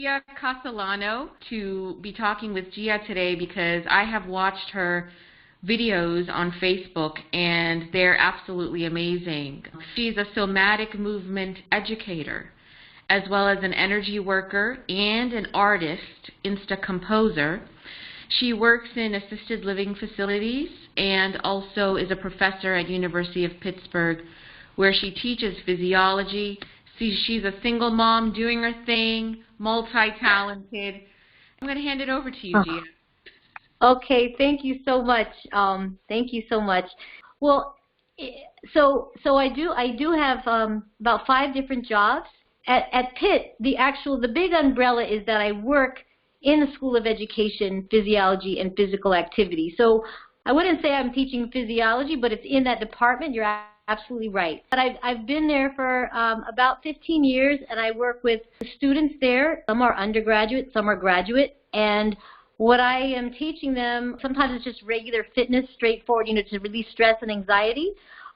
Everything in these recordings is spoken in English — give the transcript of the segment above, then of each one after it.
Gia Cacalano to be talking with Gia today because I have watched her videos on Facebook and they're absolutely amazing. She's a somatic movement educator as well as an energy worker and an artist, composer. She works in assisted living facilities and also is a professor at University of Pittsburgh where she teaches physiology. She's a single mom doing her thing, multi-talented. I'm going to hand it over to you, Gia. Okay, thank you so much. Thank you so much. Well, so I do have about 5 different jobs at Pitt. The big umbrella is that I work in the School of Education, Physiology, and Physical Activity. So I wouldn't say I'm teaching physiology, but it's in that department. You're absolutely right. But I've been there for about 15 years, and I work with students there. Some are undergraduate, some are graduate, and what I am teaching them, sometimes it's just regular fitness, straightforward, to release stress and anxiety.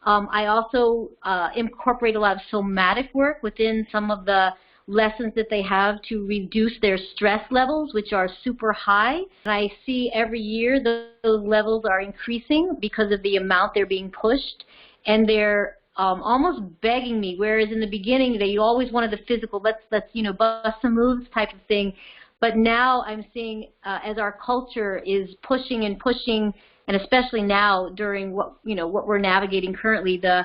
I also incorporate a lot of somatic work within some of the lessons that they have to reduce their stress levels, which are super high. And I see every year those levels are increasing because of the amount they're being pushed. And they're almost begging me, whereas in the beginning they always wanted the physical, let's bust some moves type of thing. But now I'm seeing as our culture is pushing and pushing, and especially now during what we're navigating currently, the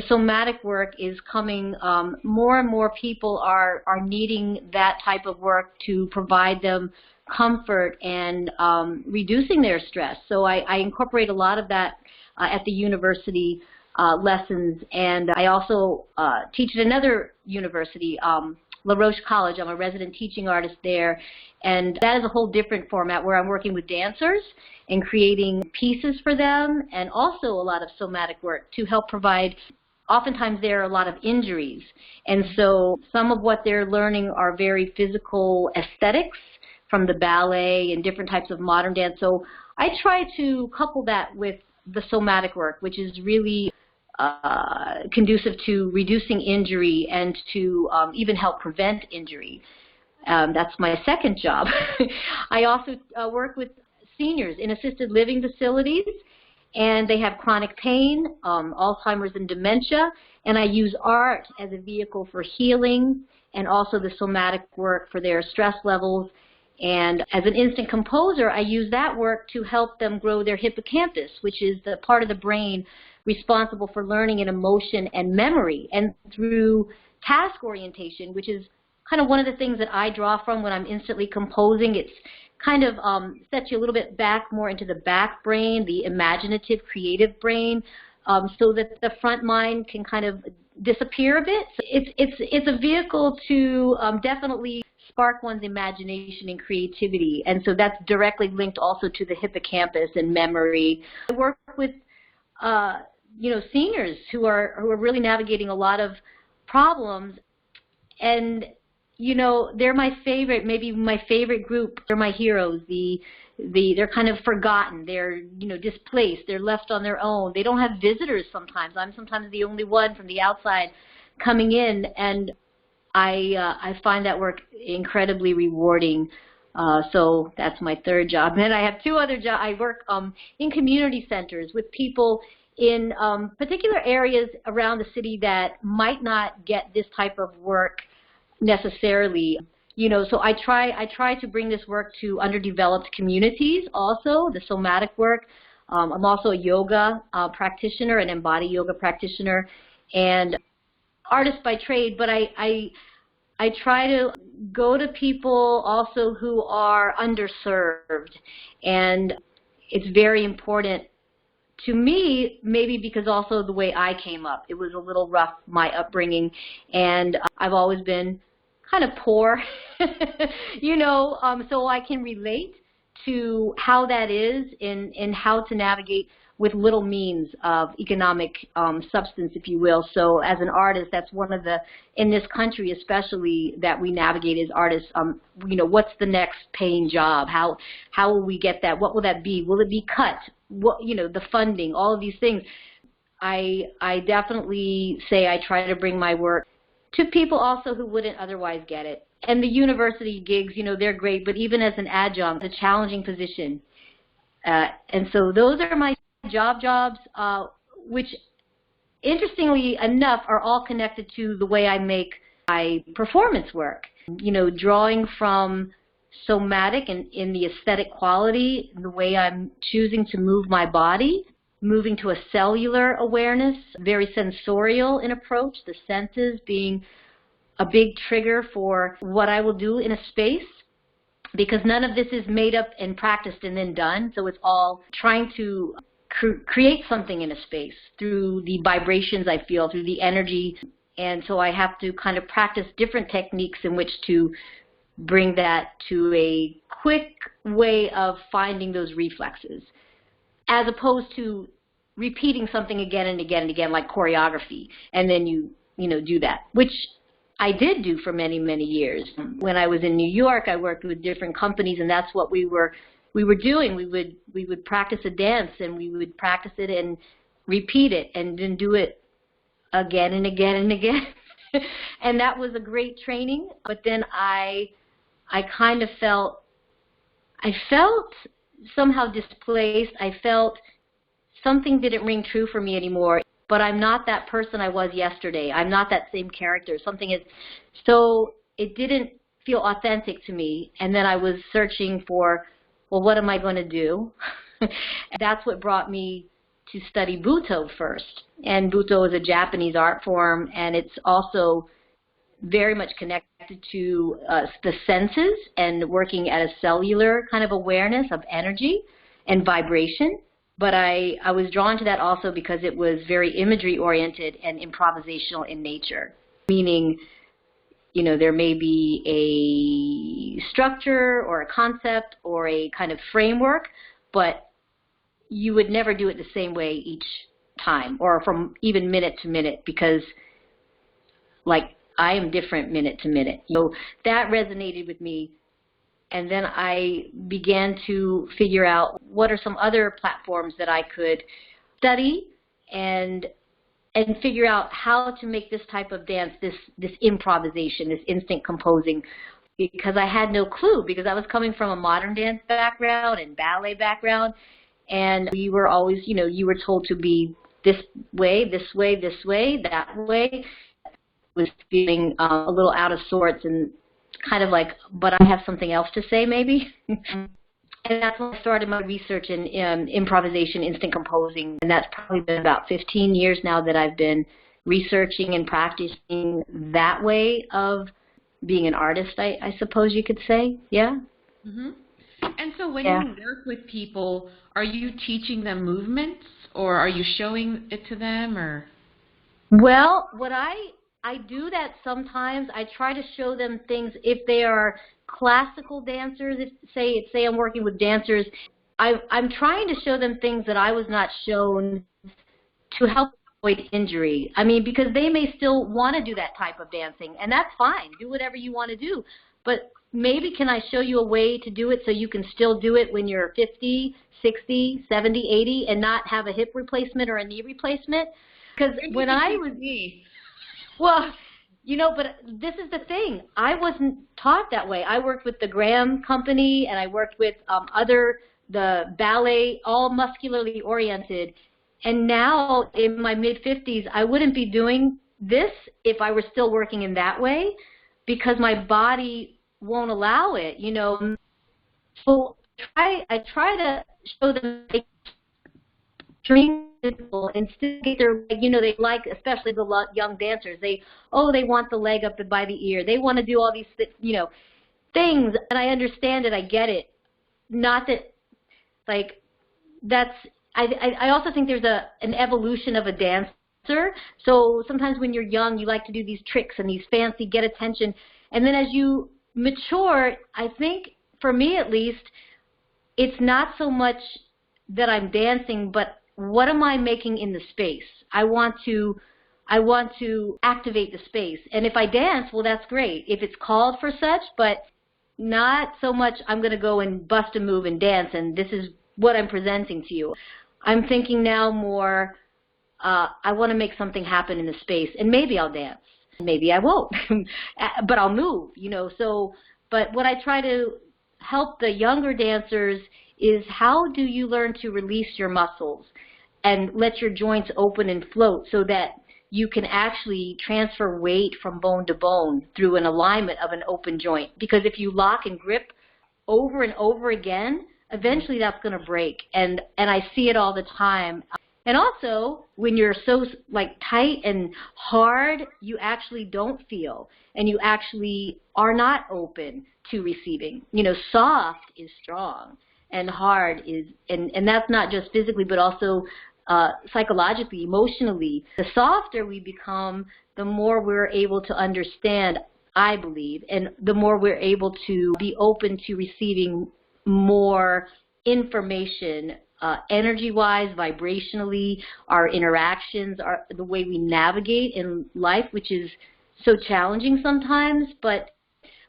somatic work is coming. More and more people are needing that type of work to provide them comfort and reducing their stress. So I incorporate a lot of that at the university lessons, and I also teach at another university, La Roche College. I'm a resident teaching artist there, and that is a whole different format where I'm working with dancers and creating pieces for them, and also a lot of somatic work to help provide. Oftentimes there are a lot of injuries, and so some of what they're learning are very physical aesthetics from the ballet and different types of modern dance. So I try to couple that with the somatic work, which is really conducive to reducing injury and to even help prevent injury. That's my second job. I also work with seniors in assisted living facilities, and they have chronic pain, Alzheimer's and dementia, and I use art as a vehicle for healing and also the somatic work for their stress levels. And as an instant composer, I use that work to help them grow their hippocampus, which is the part of the brain responsible for learning and emotion and memory, and through task orientation, which is kind of one of the things that I draw from when I'm instantly composing. It's kind of sets you a little bit back more into the back brain, the imaginative, creative brain, so that the front mind can kind of disappear a bit. So it's a vehicle to definitely spark one's imagination and creativity, and so that's directly linked also to the hippocampus and memory. I work with seniors who are really navigating a lot of problems, and they're my favorite, maybe my favorite group. They're my heroes. They're kind of forgotten. They're displaced. They're left on their own. They don't have visitors sometimes. I'm sometimes the only one from the outside coming in, and I find that work incredibly rewarding. So that's my third job. And then I have 2 other jobs. I work in community centers with people in particular areas around the city that might not get this type of work necessarily. So I try to bring this work to underdeveloped communities also, the somatic work. I'm also a yoga practitioner, an embodied yoga practitioner, and artist by trade, but I try to go to people also who are underserved, and it's very important to me, maybe because also the way I came up. It was a little rough, my upbringing, and I've always been kind of poor, so I can relate to how that is and how to navigate with little means of economic substance, if you will. So as an artist, that's one of the, in this country especially, that we navigate as artists, what's the next paying job? How will we get that? What will that be? Will it be cut? What, the funding, all of these things. I definitely say I try to bring my work to people also who wouldn't otherwise get it. And the university gigs, you know, they're great, but even as an adjunct, it's a challenging position. And so those are my jobs, which interestingly enough are all connected to the way I make my performance work. You know, drawing from somatic and in the aesthetic quality, the way I'm choosing to move my body, moving to a cellular awareness, very sensorial in approach, the senses being a big trigger for what I will do in a space, because none of this is made up and practiced and then done. So it's all trying to create something in a space through the vibrations I feel, through the energy. And so I have to kind of practice different techniques in which to bring that to a quick way of finding those reflexes, as opposed to repeating something again and again and again, like choreography, and then you know, do that, which I did do for many, many years. When I was in New York, I worked with different companies, and that's what we were doing. We would practice a dance, and we would practice it and repeat it, and then do it again and again and again. And that was a great training. But then I kind of felt somehow displaced. I felt something didn't ring true for me anymore. But I'm not that person I was yesterday. I'm not that same character. So it didn't feel authentic to me. And then I was searching for, well, what am I going to do? That's what brought me to study Buto first. And Buto is a Japanese art form, and it's also very much connected to the senses and working at a cellular kind of awareness of energy and vibration. But I was drawn to that also because it was very imagery-oriented and improvisational in nature, meaning, you know, there may be a structure or a concept or a kind of framework, but you would never do it the same way each time or from even minute to minute, because, like, I am different minute to minute. So that resonated with me. And then I began to figure out what are some other platforms that I could study and figure out how to make this type of dance, this improvisation, this instant composing, because I had no clue, because I was coming from a modern dance background and ballet background, and we were always, you know, you were told to be this way, this way, this way, that way. I was feeling a little out of sorts and kind of like, but I have something else to say maybe. And that's when I started my research in improvisation, instant composing. And that's probably been about 15 years now that I've been researching and practicing that way of being an artist, I suppose you could say. Yeah. Mm-hmm. And so when you work with people, are you teaching them movements, or are you showing it to them, or? Well, what I do that sometimes. I try to show them things if they are classical dancers. If say I'm working with dancers, I'm trying to show them things that I was not shown to help avoid injury. I mean, because they may still want to do that type of dancing, and that's fine. Do whatever you want to do. But maybe can I show you a way to do it so you can still do it when you're 50, 60, 70, 80 and not have a hip replacement or a knee replacement? Because when I was... Well, you know, but this is the thing. I wasn't taught that way. I worked with the Graham Company, and I worked with the ballet, all muscularly oriented. And now in my mid-50s, I wouldn't be doing this if I were still working in that way, because my body won't allow it, you know. So I try to show them dream and still get their, you know, they like, especially the young dancers, they want the leg up by the ear. They want to do all these, you know, things, and I understand it. I get it. Not that, like, that's, I also think there's an evolution of a dancer. So sometimes when you're young, you like to do these tricks and these fancy get attention. And then as you mature, I think, for me at least, it's not so much that I'm dancing, but what am I making in the space? I want to activate the space. And if I dance, well, that's great. If it's called for such, but not so much I'm going to go and bust a move and dance, and this is what I'm presenting to you. I'm thinking now more, I want to make something happen in the space, and maybe I'll dance. Maybe I won't, but I'll move, you know. So, but what I try to help the younger dancers is, how do you learn to release your muscles and let your joints open and float so that you can actually transfer weight from bone to bone through an alignment of an open joint? Because if you lock and grip over and over again, eventually that's going to break. And I see it all the time. And also, when you're so like tight and hard, you actually don't feel, and you actually are not open to receiving. You know, soft is strong, and hard is, and that's not just physically, but also psychologically, emotionally. The softer we become, the more we're able to understand, I believe, and the more we're able to be open to receiving more information, energy-wise, vibrationally, our interactions, the way we navigate in life, which is so challenging sometimes. But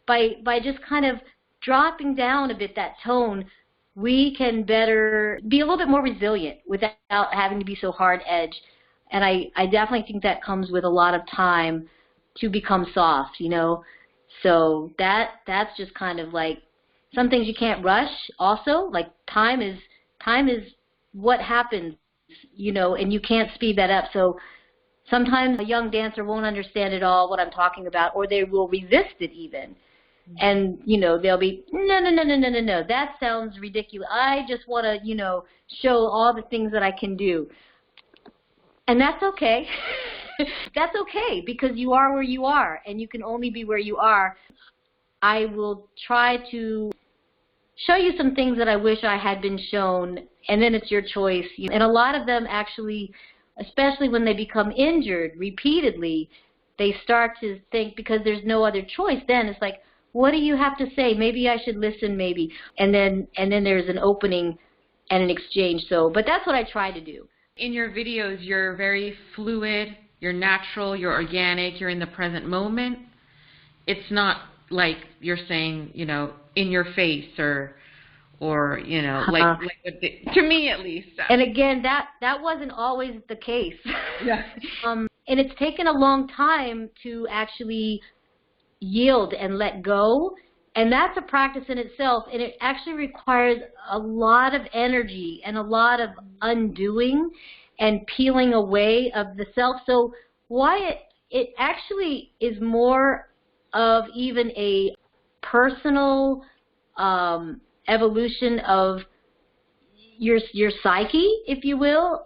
by just kind of dropping down a bit that tone, we can better be a little bit more resilient without having to be so hard-edged. And I definitely think that comes with a lot of time to become soft, you know. So that's just kind of like some things you can't rush also. Like time is what happens, you know, and you can't speed that up. So sometimes a young dancer won't understand at all what I'm talking about, or they will resist it even. And, you know, they'll be, no, that sounds ridiculous. I just want to, you know, show all the things that I can do. And that's okay. That's okay, because you are where you are, and you can only be where you are. I will try to show you some things that I wish I had been shown, and then it's your choice. And a lot of them actually, especially when they become injured repeatedly, they start to think, because there's no other choice, then it's like, what do you have to say? Maybe I should listen, maybe. And then there's an opening and an exchange. So, but that's what I try to do. In your videos, you're very fluid, you're natural, you're organic, you're in the present moment. It's not like you're saying, you know, in your face or you know, like to me at least. And again, that wasn't always the case. Yeah. And it's taken a long time to actually yield and let go, and that's a practice in itself, and it actually requires a lot of energy and a lot of undoing and peeling away of the self. So why it actually is more of even a personal evolution of your psyche, if you will.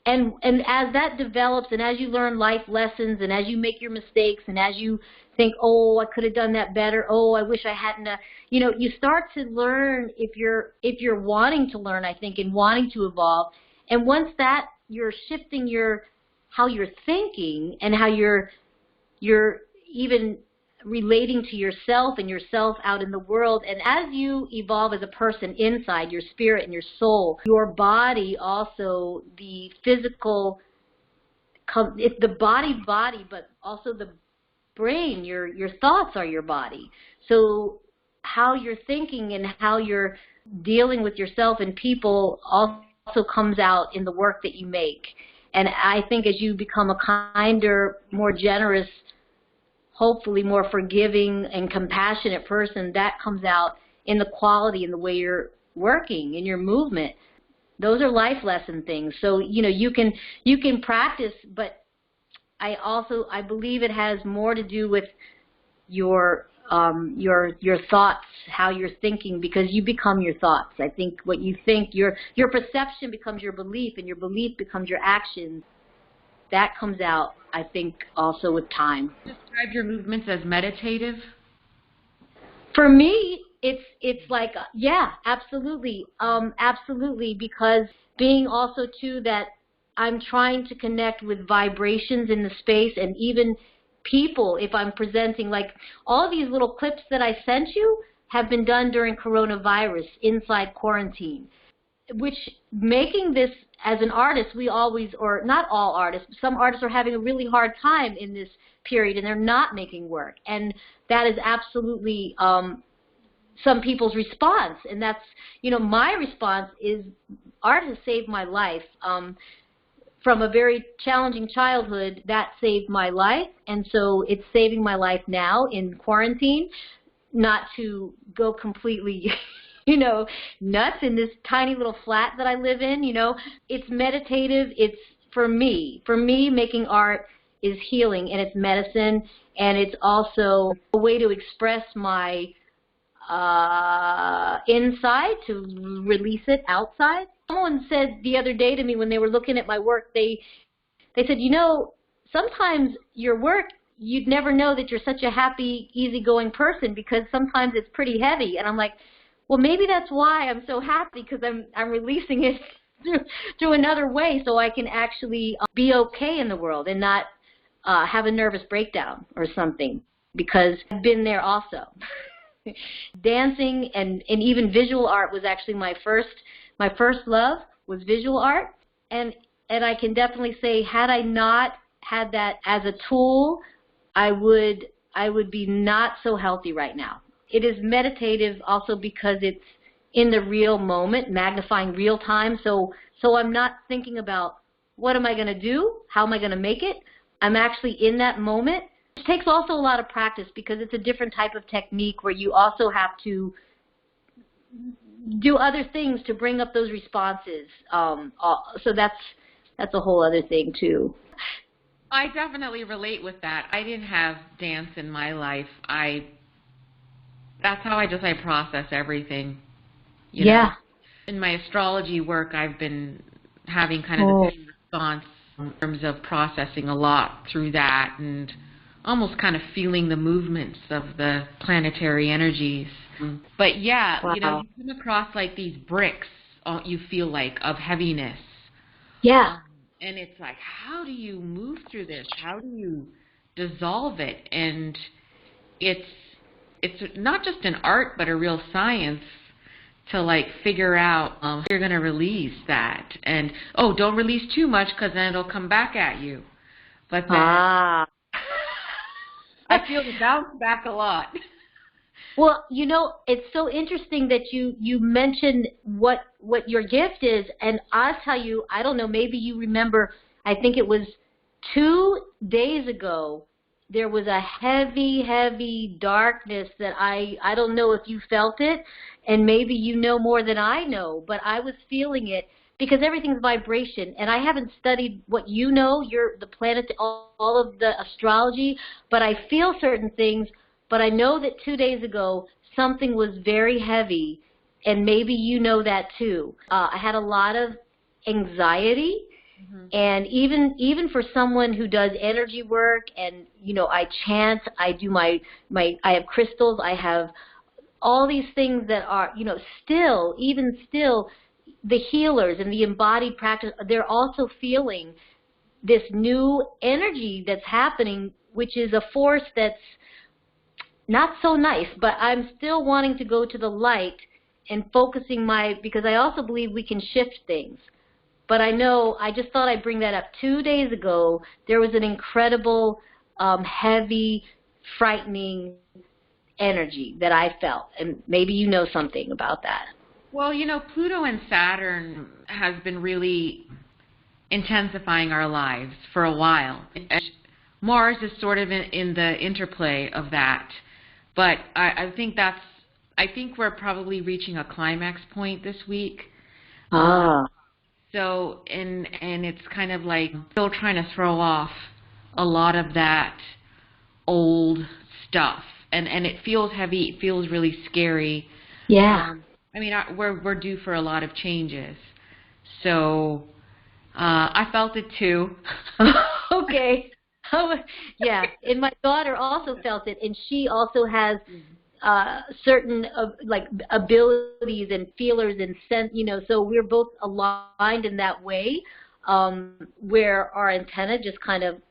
And as that develops, and as you learn life lessons, and as you make your mistakes, and as you think, oh, I could have done that better, oh, I wish I hadn't, you know, you start to learn if you're wanting to learn, I think, and wanting to evolve. And once that, you're shifting how you're thinking and how you're even relating to yourself and yourself out in the world. And as you evolve as a person inside, your spirit and your soul, your body also, the physical, it's the body, but also the brain, your thoughts are your body. So how you're thinking and how you're dealing with yourself and people also comes out in the work that you make. And I think as you become a kinder, more generous, hopefully more forgiving and compassionate person, that comes out in the quality and the way you're working, in your movement. Those are life lesson things. So, you know, you can practice, but I believe it has more to do with your thoughts, how you're thinking, because you become your thoughts. I think what you think, your perception becomes your belief, and your belief becomes your action. That comes out, I think, also with time. Describe your movements as meditative? For me, it's like, yeah, absolutely, absolutely, because being also too that I'm trying to connect with vibrations in the space, and even people, if I'm presenting, like all these little clips that I sent you have been done during coronavirus, inside quarantine, which making this as an artist, we always, or not all artists, some artists are having a really hard time in this period, and they're not making work. And that is absolutely some people's response. And that's, you know, my response is art has saved my life. from a very challenging childhood, that saved my life. And so it's saving my life now in quarantine, not to go completely, nuts in this tiny little flat that I live in. It's meditative. It's for me, making art is healing, and it's medicine, and it's also a way to express my inside, to release it outside. Someone said the other day to me when they were looking at my work, they said, sometimes your work, you'd never know that you're such a happy, easygoing person, because sometimes it's pretty heavy. And I'm like, well, maybe that's why I'm so happy, because I'm releasing it through another way, so I can actually be okay in the world and not have a nervous breakdown or something, because I've been there also. Dancing and even visual art was actually my first love, was visual art, and I can definitely say, had I not had that as a tool, I would be not so healthy right now. It is meditative also because it's in the real moment, magnifying real time, so I'm not thinking about what am I going to do, how am I going to make it. I'm actually in that moment. It takes also a lot of practice, because it's a different type of technique where you also have to do other things to bring up those responses. So that's a whole other thing too. I definitely relate with that. I didn't have dance in my life. That's how I process everything. You know? In my astrology work, I've been having kind of the same response in terms of processing a lot through that, and almost kind of feeling the movements of the planetary energies. But yeah, you come across like these bricks, you feel like, of heaviness. Yeah. And it's like, how do you move through this? How do you dissolve it? And it's not just an art, but a real science to figure out how you're going to release that. And, don't release too much, because then it'll come back at you. But then I feel the bounce back a lot. Well, it's so interesting that you mentioned what your gift is, and I'll tell you, I don't know, maybe you remember, I think it was 2 days ago, there was a heavy, heavy darkness that I don't know if you felt it, and maybe you know more than I know, but I was feeling it, because everything's vibration, and I haven't studied what you're the planet, all of the astrology, but I feel certain things. But I know that 2 days ago, something was very heavy, and maybe you know that too. I had a lot of anxiety, and even for someone who does energy work, and, I chant, I do I have crystals, I have all these things that are, still, the healers and the embodied practice, they're also feeling this new energy that's happening, which is a force that's not so nice, but I'm still wanting to go to the light and focusing because I also believe we can shift things. But I just thought I'd bring that up. 2 days ago, there was an incredible, heavy, frightening energy that I felt, and maybe you know something about that. Well, Pluto and Saturn has been really intensifying our lives for a while. And Mars is sort of in the interplay of that. But I think we're probably reaching a climax point this week. So, and it's kind of like still trying to throw off a lot of that old stuff. And it feels heavy. It feels really scary. Yeah. We're due for a lot of changes. So, I felt it too. Okay. Yeah, and my daughter also felt it, and she also has certain abilities and feelers and sense, so we're both aligned in that way, where our antenna just kind of,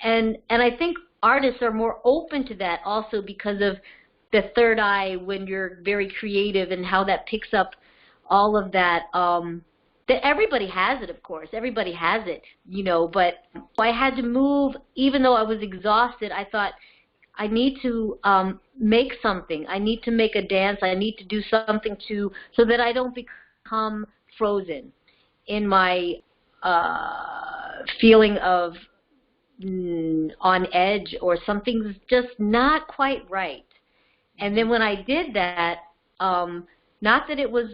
and I think artists are more open to that also because of the third eye when you're very creative, and how that picks up all of that. That everybody has it, of course. Everybody has it, but I had to move. Even though I was exhausted, I thought, I need to make something. I need to make a dance. I need to do something so that I don't become frozen in my feeling of on edge, or something's just not quite right. And then when I did that, not that it was,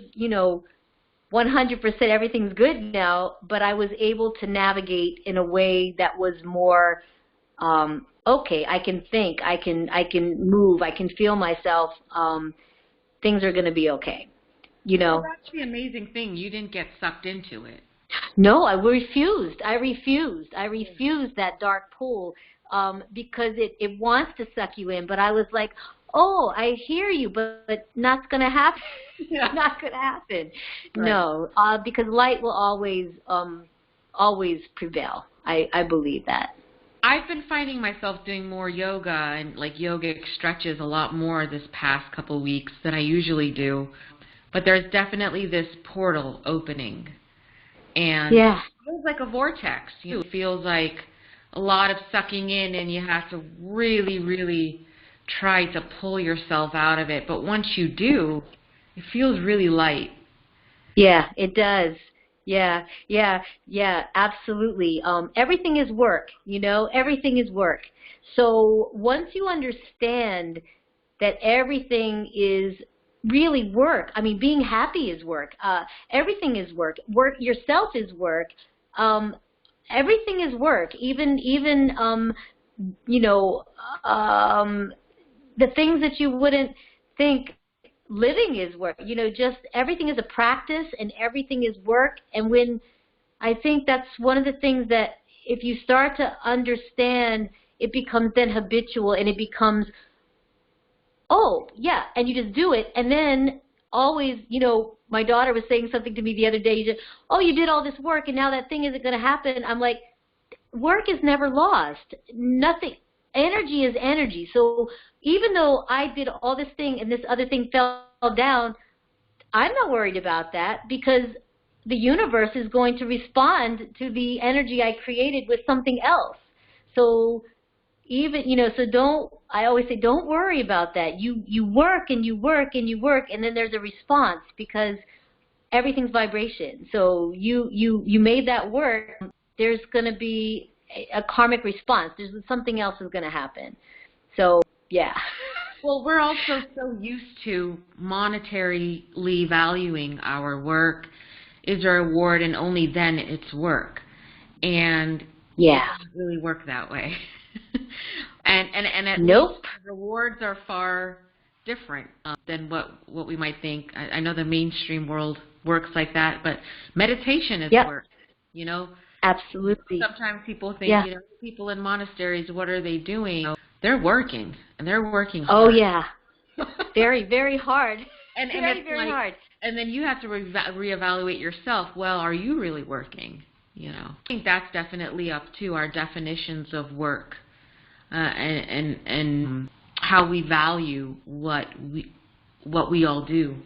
100% everything's good now, but I was able to navigate in a way that was more, okay, I can think, I can move, I can feel myself, things are going to be okay, Well, that's the amazing thing. You didn't get sucked into it. No, I refused that dark pool, because it wants to suck you in, but I was like, oh, I hear you, but not going to happen. Yeah. Not going to happen. Right. No, because light will always prevail. I believe that. I've been finding myself doing more yoga and like yogic stretches a lot more this past couple weeks than I usually do. But there's definitely this portal opening. And yeah. It feels like a vortex. It feels like a lot of sucking in, and you have to really, really try to pull yourself out of it. But once you do, it feels really light. Yeah, it does. Yeah, absolutely. Everything is work, everything is work. So once you understand that everything is really work, I mean, being happy is work. Everything is work. Work yourself is work. Everything is work. Even the things that you wouldn't think living is work. Just everything is a practice and everything is work. And when I think that's one of the things that if you start to understand, it becomes then habitual, and it becomes, oh, yeah, and you just do it. And then always, my daughter was saying something to me the other day. Oh, you did all this work, and now that thing isn't going to happen. I'm like, work is never lost. Nothing. Energy is energy. So even though I did all this thing and this other thing fell down, I'm not worried about that, because the universe is going to respond to the energy I created with something else. So even, I always say, don't worry about that. You work and you work and you work, and then there's a response, because everything's vibration. So you made that work. There's going to be a karmic response. There's something else is going to happen. So, yeah. Well, we're also so used to monetarily valuing our work is a reward, and only then it's work. And yeah, it doesn't really work that way. and at nope. least rewards are far different than what we might think. I know the mainstream world works like that, but meditation is yep. work, Absolutely. Sometimes people think, people in monasteries, what are they doing? They're working, and they're working hard. Oh, yeah. Very, very hard. And very hard. And then you have to reevaluate yourself. Well, are you really working? I think that's definitely up to our definitions of work, and how we value what we all do.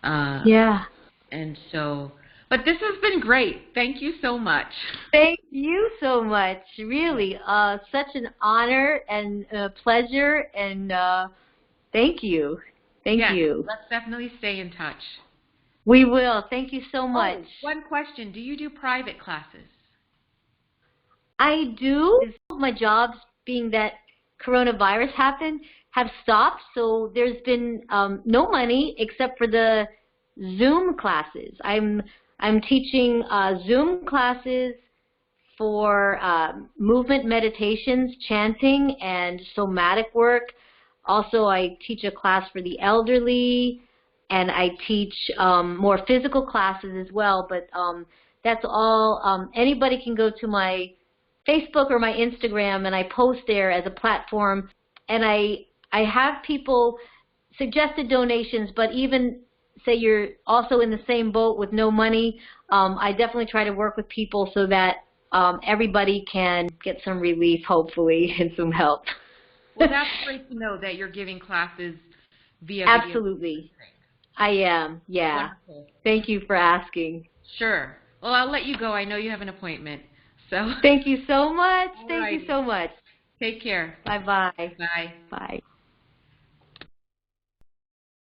Yeah. And so, but this has been great. Thank you so much. Thank you so much. Really, such an honor and a pleasure, and thank you. Thank you. Let's definitely stay in touch. We will. Thank you so much. Oh, one question. Do you do private classes? I do. My jobs, being that coronavirus happened, have stopped, so there's been no money except for the Zoom classes. I'm teaching Zoom classes for movement meditations, chanting, and somatic work. Also, I teach a class for the elderly, and I teach more physical classes as well. But that's all. Anybody can go to my Facebook or my Instagram, and I post there as a platform. And I have people suggested donations, but even say you're also in the same boat with no money, I definitely try to work with people so that everybody can get some relief, hopefully, and some help. Well, that's great to know that you're giving classes via Absolutely. Video. I am, yeah. Wonderful. Thank you for asking. Sure. Well, I'll let you go. I know you have an appointment. So. Thank you so much. Thank Alrighty. you so much. Take care. Bye-bye. Bye. Bye.